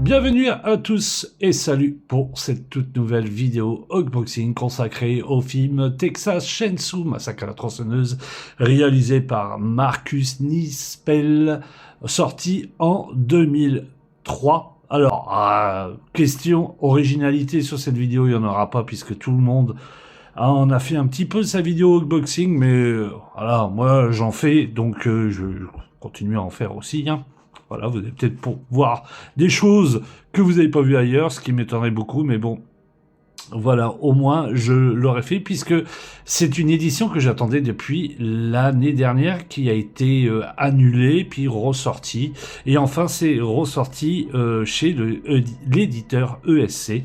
Bienvenue à tous et salut pour cette toute nouvelle vidéo unboxing consacrée au film Texas Chainsaw Massacre à la tronçonneuse réalisé par Marcus Nispel, sorti en 2003. Alors, question originalité sur cette vidéo, il n'y en aura pas puisque tout le monde en a fait un petit peu sa vidéo unboxing, mais voilà, moi j'en fais, donc je continue à en faire aussi, hein. Voilà, vous allez peut-être pour voir des choses que vous n'avez pas vues ailleurs, ce qui m'étonnerait beaucoup, mais bon, voilà, au moins je l'aurais fait, puisque c'est une édition que j'attendais depuis l'année dernière, qui a été annulée, puis ressortie, et enfin c'est ressorti chez l'éditeur ESC.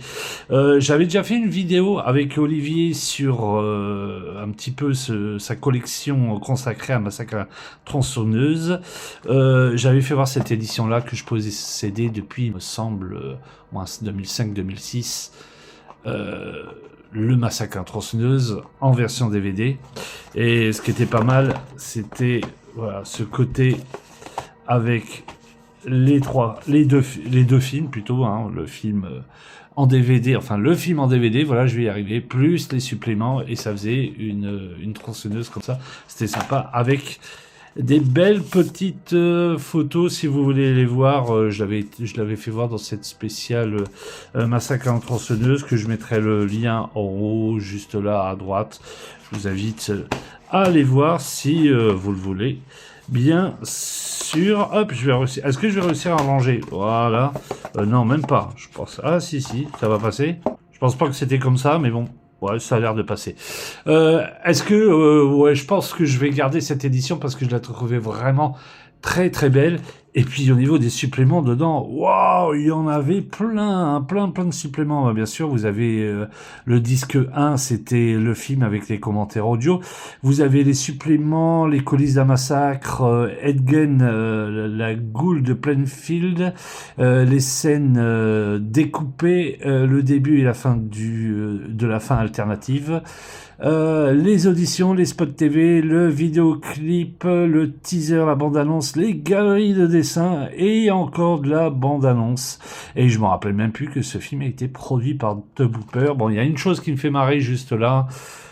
J'avais déjà fait une vidéo avec Olivier sur un petit peu sa collection consacrée à Massacre à la tronçonneuse. J'avais fait voir cette édition-là que je possédais depuis, il me semble, 2005-2006. Le Massacre à la tronçonneuse en version DVD, et ce qui était pas mal, c'était voilà, ce côté avec les deux films plutôt, hein, le film en DVD, enfin le film en DVD, voilà, je vais y arriver, plus les suppléments, et ça faisait une tronçonneuse comme ça. C'était sympa, avec des belles petites photos, si vous voulez les voir. Je l'avais fait voir dans cette spéciale Massacre à la tronçonneuse, que je mettrai le lien en haut, juste là à droite. Je vous invite à aller voir si vous le voulez. Bien sûr, hop, je vais réussir. Est-ce que je vais réussir à ranger? Voilà. Non, même pas. Je pense. Ah, si, ça va passer. Je pense pas que c'était comme ça, mais bon. Ouais, ça a l'air de passer. Est-ce que... ouais, je pense que je vais garder cette édition parce que je la trouvais vraiment très très belle. Et puis au niveau des suppléments dedans, waouh, il y en avait plein, hein, plein de suppléments. Bien sûr, vous avez le disque 1, c'était le film avec les commentaires audio. Vous avez les suppléments, les coulisses d'un massacre, Edgen, la goule de Plainfield, les scènes découpées, le début et la fin de la fin alternative. Les auditions, les spots TV, le vidéoclip, le teaser, la bande-annonce, les galeries de dessins et encore de la bande-annonce. Et je me rappelle même plus que ce film a été produit par Tobe Hooper. Bon, il y a une chose qui me fait marrer juste là,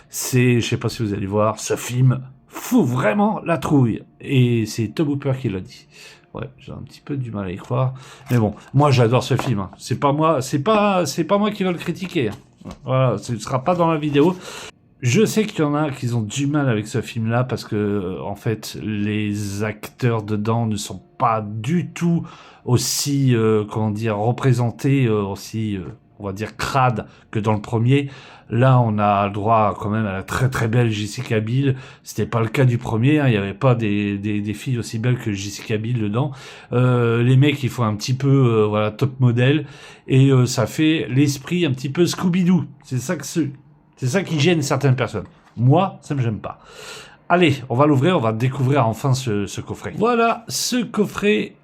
c'est, je sais pas si vous allez voir, ce film fout vraiment la trouille. Et c'est Tobe Hooper qui l'a dit. Ouais, j'ai un petit peu du mal à y croire. Mais bon, moi j'adore ce film, hein. C'est pas moi qui va le critiquer, hein. Voilà, ce ne sera pas dans la vidéo. Je sais qu'il y en a qui ont du mal avec ce film-là parce que, en fait, les acteurs dedans ne sont pas du tout aussi, comment dire, représentés, aussi, on va dire, crades que dans le premier. Là, on a le droit quand même à la très très belle Jessica Biel. C'était pas le cas du premier, hein. Il n'y avait pas des filles aussi belles que Jessica Biel dedans. Les mecs, ils font un petit peu, voilà, top modèle. Et ça fait l'esprit un petit peu Scooby-Doo. C'est ça qui gêne certaines personnes. Moi, ça me gêne pas. Allez, on va l'ouvrir, on va découvrir enfin ce coffret. Voilà, ce coffret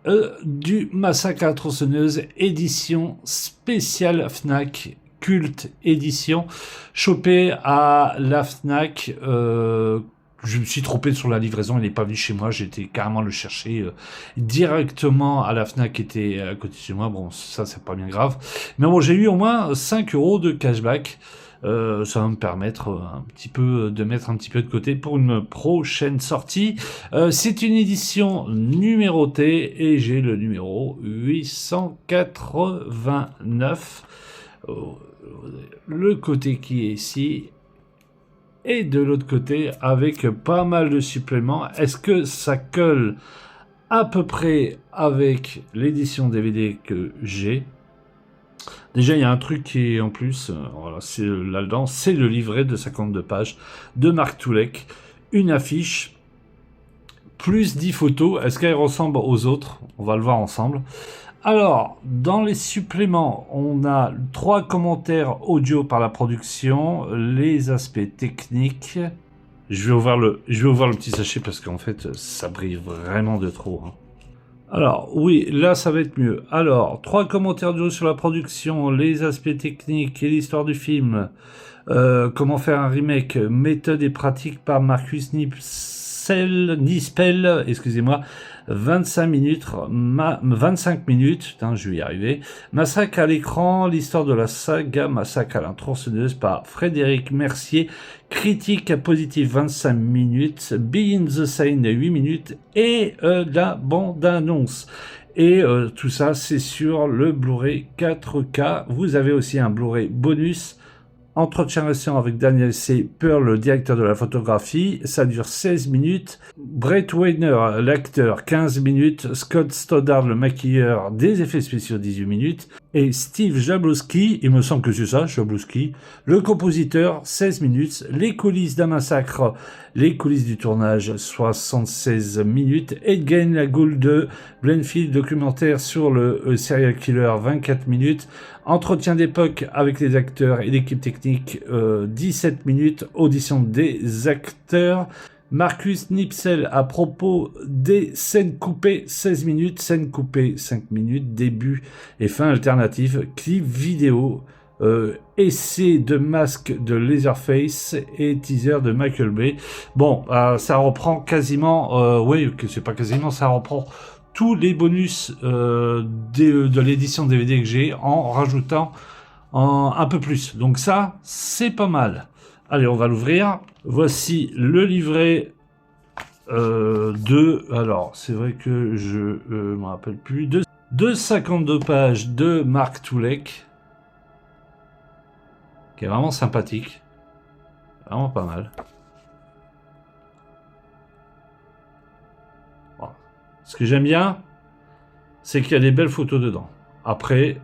du Massacre à la tronçonneuse, édition spéciale Fnac, culte édition, chopé à la Fnac. Je me suis trompé sur la livraison, il n'est pas venu chez moi, j'ai été carrément le chercher directement à la Fnac qui était à côté de chez moi. Bon, ça c'est pas bien grave. Mais bon, j'ai eu au moins 5 € de cashback. Ça va me permettre un petit peu de mettre un petit peu de côté pour une prochaine sortie. C'est une édition numérotée et j'ai le numéro 889. Le côté qui est ici et de l'autre côté avec pas mal de suppléments. Est-ce que ça colle à peu près avec l'édition DVD que j'ai? Déjà, il y a un truc qui est en plus, voilà, c'est là-dedans, c'est le livret de 52 pages de Mark Toulek, une affiche, plus 10 photos. Est-ce qu'elles ressemblent aux autres? On va le voir ensemble. Alors, dans les suppléments, on a 3 commentaires audio par la production, les aspects techniques. Je vais ouvrir le petit sachet parce qu'en fait, ça brille vraiment de trop, hein. Alors, oui, là, ça va être mieux. Alors, 3 commentaires audio sur la production, les aspects techniques et l'histoire du film. Comment faire un remake, méthode et pratique par Marcus Nispel, excusez-moi. 25 minutes, 25 minutes, putain, je vais y arriver. Massacre à l'écran, l'histoire de la saga Massacre à la tronçonneuse par Frédéric Mercier. Critique positive 25 minutes, Behind the Scene 8 minutes et la bande-annonce. Et tout ça, c'est sur le Blu-ray 4K. Vous avez aussi un Blu-ray bonus. Entretien récent avec Daniel C. Pearl, le directeur de la photographie. Ça dure 16 minutes. Brett Weiner, l'acteur, 15 minutes. Scott Stoddard, le maquilleur, des effets spéciaux, 18 minutes. Et Steve Jablowski, il me semble que c'est ça, Jablowski, le compositeur, 16 minutes. Les coulisses d'un massacre, les coulisses du tournage, 76 minutes. Ed Gein, la Goule de Blenfield, documentaire sur le serial killer, 24 minutes. Entretien d'époque avec les acteurs et l'équipe technique, 17 minutes. Audition des acteurs. Marcus Nipsel à propos des scènes coupées, 16 minutes. Scènes coupées, 5 minutes. Début et fin alternative. Clip vidéo. Essai de masque de Leatherface et teaser de Michael Bay. Bon, ça reprend quasiment... oui, c'est pas quasiment, ça reprend... tous les bonus de l'édition DVD que j'ai en rajoutant un peu plus. Donc ça, c'est pas mal. Allez, on va l'ouvrir. Voici le livret de... Alors, c'est vrai que je me rappelle plus. De 52 pages de Mark Toulek, qui est vraiment sympathique. Vraiment pas mal. Ce que j'aime bien, c'est qu'il y a des belles photos dedans. Après,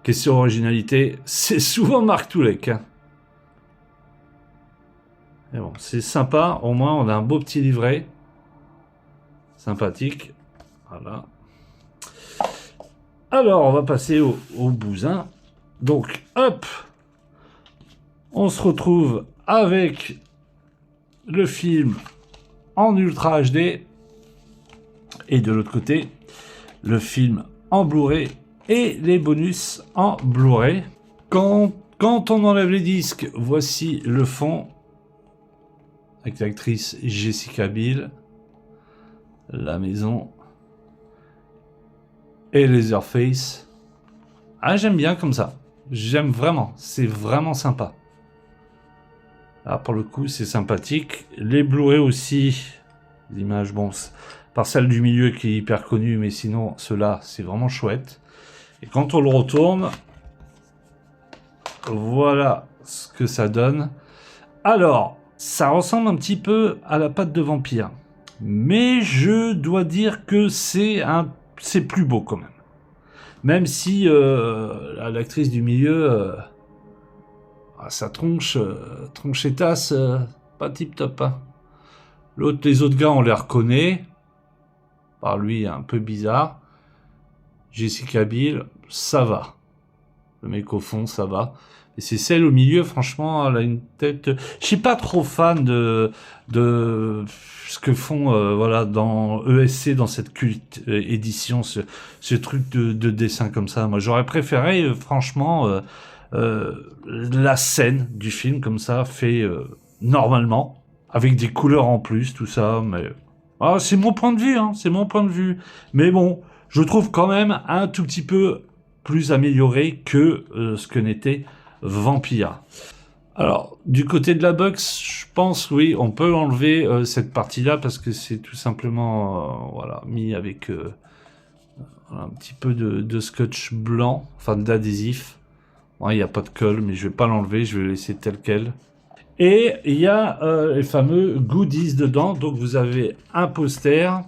question originalité, c'est souvent Mark Toulek. Hein. Mais bon, c'est sympa. Au moins, on a un beau petit livret. Sympathique. Voilà. Alors, on va passer au bousin. Donc, hop, on se retrouve avec le film en Ultra HD. Et de l'autre côté, le film en Blu-ray et les bonus en Blu-ray. Quand on enlève les disques, voici le fond avec l'actrice Jessica Biel, la maison et Leatherface. Ah, j'aime bien comme ça. J'aime vraiment. C'est vraiment sympa. Là, pour le coup, c'est sympathique. Les Blu-ray aussi. L'image, bon... par celle du milieu qui est hyper connue, mais sinon, ceux-là, c'est vraiment chouette. Et quand on le retourne, voilà ce que ça donne. Alors, ça ressemble un petit peu à la patte de vampire. Mais je dois dire que c'est plus beau quand même. Même si l'actrice du milieu, sa tronche et tasse, pas tip top. Hein. Les autres gars, on les reconnaît. Par lui, un peu bizarre. Jessica Biel, ça va. Le mec au fond, ça va. Et c'est celle au milieu, franchement, elle a une tête... Je suis pas trop fan de ce que font voilà, dans ESC, dans cette culte édition, ce truc de dessin comme ça. Moi, j'aurais préféré, franchement, la scène du film, comme ça, fait normalement, avec des couleurs en plus, tout ça, mais... Ah, c'est mon point de vue, hein, c'est mon point de vue. Mais bon, je trouve quand même un tout petit peu plus amélioré que ce que n'était Vampire. Alors, du côté de la box, je pense, oui, on peut enlever cette partie-là parce que c'est tout simplement voilà, mis avec un petit peu de scotch blanc, enfin d'adhésif. Bon, il n'y a pas de colle, mais je vais pas l'enlever, je vais le laisser tel quel. Et il y a les fameux goodies dedans. Donc vous avez un poster.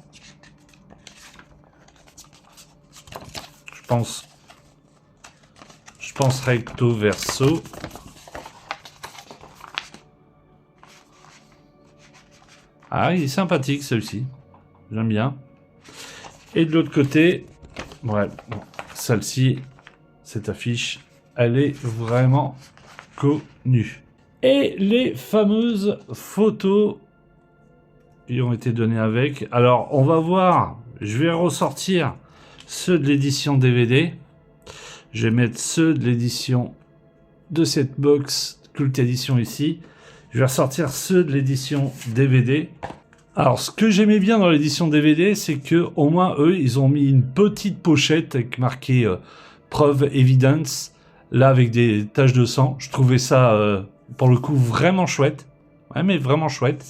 Je pense recto verso. Ah, il est sympathique celui-ci. J'aime bien. Et de l'autre côté, ouais, bon, celle-ci, cette affiche, elle est vraiment connue. Et les fameuses photos qui ont été données avec. Alors, on va voir. Je vais ressortir ceux de l'édition DVD. Je vais mettre ceux de l'édition de cette box Cult Edition ici. Je vais ressortir ceux de l'édition DVD. Alors, ce que j'aimais bien dans l'édition DVD, c'est que au moins eux, ils ont mis une petite pochette avec marqué preuve evidence, là avec des taches de sang. Je trouvais ça, pour le coup, vraiment chouette. Ouais, mais vraiment chouette.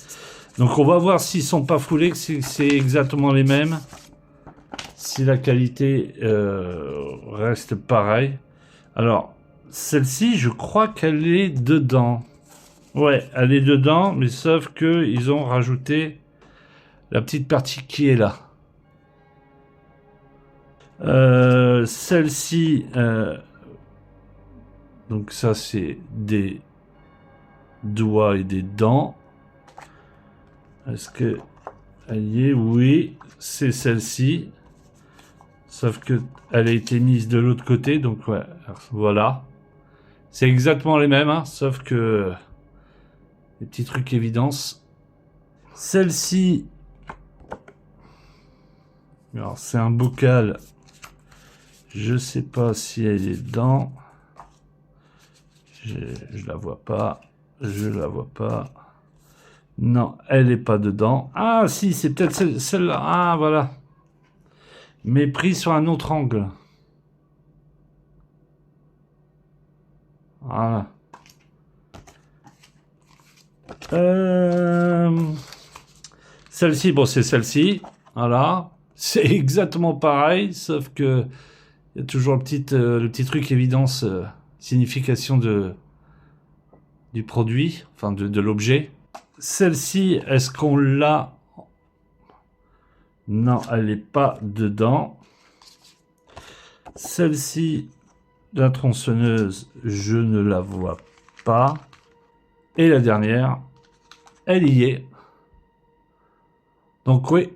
Donc, on va voir s'ils sont pas foulés, que c'est exactement les mêmes. Si la qualité reste pareille. Alors, celle-ci, je crois qu'elle est dedans. Ouais, elle est dedans, mais sauf que ils ont rajouté la petite partie qui est là. Celle-ci, donc ça c'est des doigts et des dents. Est-ce que elle y est? Oui, c'est celle-ci. Sauf que elle a été mise de l'autre côté, donc ouais, voilà. C'est exactement les mêmes, hein, sauf que les petits trucs évidence. Celle-ci, alors c'est un bocal. Je sais pas si elle est dedans. Je la vois pas. Je la vois pas. Non, elle est pas dedans. Ah si, c'est peut-être celle-là. Ah voilà. Mais pris sur un autre angle. Voilà. Celle-ci, bon, c'est celle-ci. Voilà. C'est exactement pareil, sauf que il y a toujours le petit truc évidence, signification du produit, enfin de l'objet. Celle-ci, est-ce qu'on l'a? Non, elle n'est pas dedans. Celle-ci, la tronçonneuse, je ne la vois pas. Et la dernière, elle y est. Donc oui,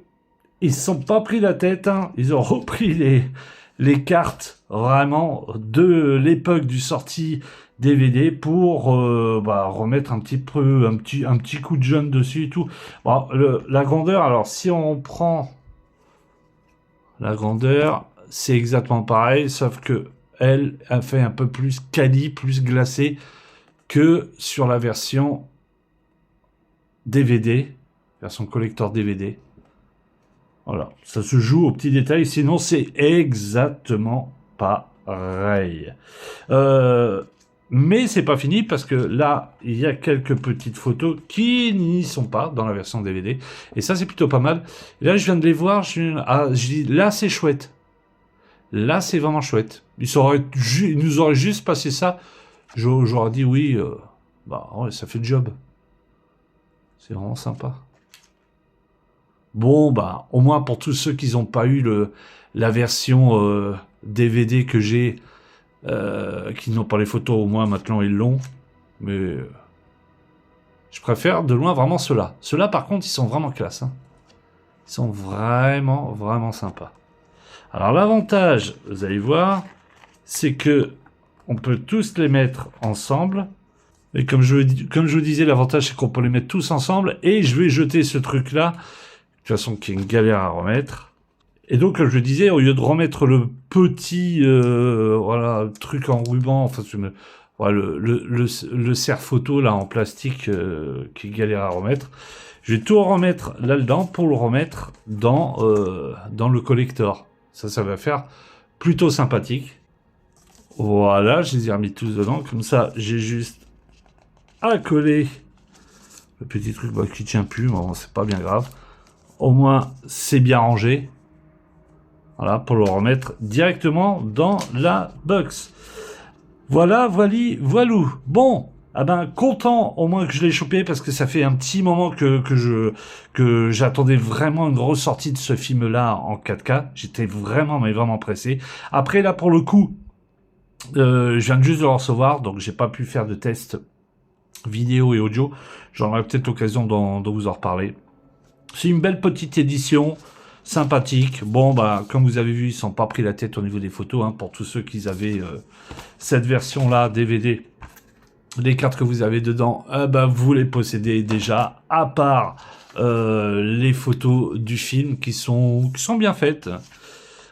ils ne se sont pas pris la tête, hein. Ils ont repris les cartes vraiment de l'époque du sorti DVD pour remettre un petit coup de jaune dessus et tout. Bon, la grandeur, alors si on prend la grandeur, c'est exactement pareil, sauf que elle a fait un peu plus quali, plus glacé que sur la version DVD, version collector DVD. Voilà, ça se joue aux petits détails, sinon c'est exactement pareil. Mais c'est pas fini parce que là, il y a quelques petites photos qui n'y sont pas dans la version DVD. Et ça, c'est plutôt pas mal. Et là, je viens de les voir, je dis, là, c'est chouette. Là, c'est vraiment chouette. Ils nous auraient juste passé ça. J'aurais dit oui, ouais, ça fait le job. C'est vraiment sympa. Bon, au moins pour tous ceux qui n'ont pas eu la version DVD que j'ai, qui n'ont pas les photos, au moins maintenant ils l'ont. Mais je préfère de loin vraiment ceux-là. Ceux-là, par contre, ils sont vraiment classe. Hein. Ils sont vraiment, vraiment sympas. Alors l'avantage, vous allez voir, c'est que on peut tous les mettre ensemble. Et comme je vous disais, l'avantage c'est qu'on peut les mettre tous ensemble. Et je vais jeter ce truc-là. De toute façon, qui est une galère à remettre. Et donc, comme je disais, au lieu de remettre le petit truc en ruban, enfin, le serre-photo là en plastique qui est galère à remettre, je vais tout remettre là-dedans pour le remettre dans le collector. Ça va faire plutôt sympathique. Voilà, je les ai remis tous dedans. Comme ça, j'ai juste à coller le petit truc qui tient plus. Bon, c'est pas bien grave. Au moins, c'est bien rangé. Voilà, pour le remettre directement dans la box. Voilà, voilou. Bon, content au moins que je l'ai chopé parce que ça fait un petit moment que j'attendais vraiment une grosse sortie de ce film-là en 4K. J'étais vraiment, mais vraiment pressé. Après, là, pour le coup, je viens juste de le recevoir, donc j'ai pas pu faire de test vidéo et audio. J'en aurai peut-être l'occasion de vous en reparler. C'est une belle petite édition, sympathique. Bon, comme vous avez vu, ils ne sont pas pris la tête au niveau des photos. Hein, pour tous ceux qui avaient cette version-là, DVD, les cartes que vous avez dedans, vous les possédez déjà, à part les photos du film qui sont bien faites.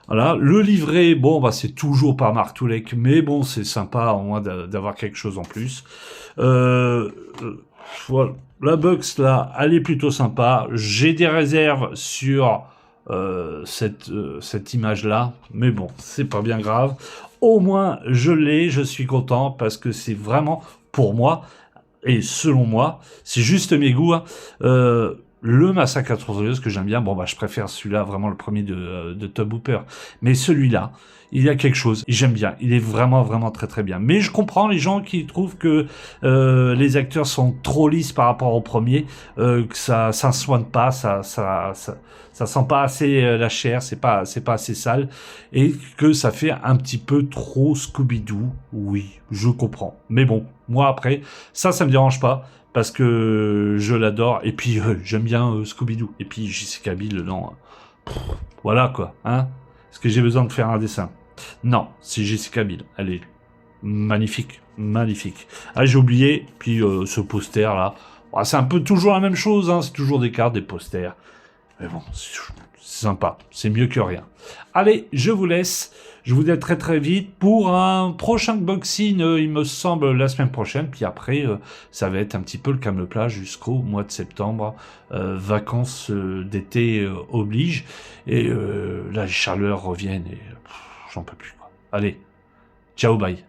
Voilà, le livret, c'est toujours par Mark Toulek, mais bon, c'est sympa au moins d'avoir quelque chose en plus. voilà. La box là, elle est plutôt sympa. J'ai des réserves sur cette image-là, mais bon, c'est pas bien grave. Au moins, je l'ai, je suis content parce que c'est vraiment pour moi et selon moi, c'est juste mes goûts. Hein, le Massacre à tronçonneuse que j'aime bien, bon bah je préfère celui-là, vraiment le premier de Tobe Hooper. Mais celui-là, il y a quelque chose, j'aime bien, il est vraiment vraiment très très bien. Mais je comprends les gens qui trouvent que les acteurs sont trop lisses par rapport au premier, que ça ne soigne pas, ça sent pas assez la chair, c'est pas assez sale, et que ça fait un petit peu trop Scooby-Doo. Oui, je comprends. Mais bon, moi après, ça me dérange pas parce que je l'adore et puis j'aime bien Scooby-Doo et puis Jessica Biel dedans. Voilà quoi, hein. Est-ce que j'ai besoin de faire un dessin? Non, c'est Jessica Biel. Elle est magnifique, magnifique. Ah, j'ai oublié. Puis ce poster là, oh, c'est un peu toujours la même chose. Hein, c'est toujours des cartes, des posters. Mais bon, c'est sympa. C'est mieux que rien. Allez, je vous laisse. Je vous dis à très très vite pour un prochain unboxing, il me semble, la semaine prochaine. Puis après, ça va être un petit peu le calme-plat jusqu'au mois de septembre. Vacances d'été oblige. Et là, les chaleurs reviennent et j'en peux plus. Quoi. Allez, ciao, bye.